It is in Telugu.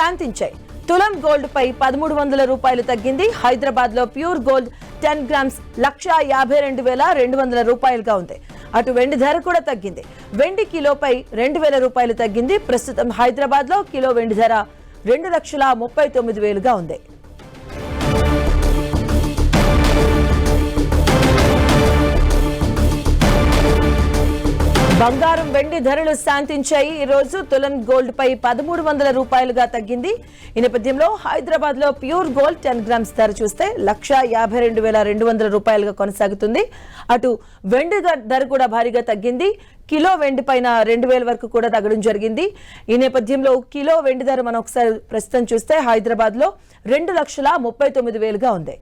శాంతించాయి. తులం గోల్డ్ పై 1300 రూపాయలు తగ్గింది. హైదరాబాద్ లో ప్యూర్ గోల్డ్ 10 గ్రామ్స్ 1,52,200 రూపాయలుగా ఉంది. అటు వెండి ధర కూడా తగ్గింది. వెండి కిలోపై 2000 రూపాయలు తగ్గింది. ప్రస్తుతం హైదరాబాద్ లో కిలో వెండి ధర 2,39,000గా ఉంది. బంగారం వెండి ధరలు శాంతించాయి. ఈ రోజు తులం గోల్డ్ పై 1300 రూపాయలుగా తగ్గింది. ఈ నేపథ్యంలో హైదరాబాద్ లో ప్యూర్ గోల్డ్ 10 గ్రామ్స్ ధర చూస్తే 1,52,200 రూపాయలుగా కొనసాగుతుంది. అటు వెండి ధర కూడా భారీగా తగ్గింది. కిలో వెండి పైన 2000 వరకు కూడా తగ్గడం జరిగింది. ఈ నేపథ్యంలో కిలో వెండి ధర మనం ఒకసారి ప్రస్తుతం చూస్తే హైదరాబాద్ లో 2,39,000గా ఉంది.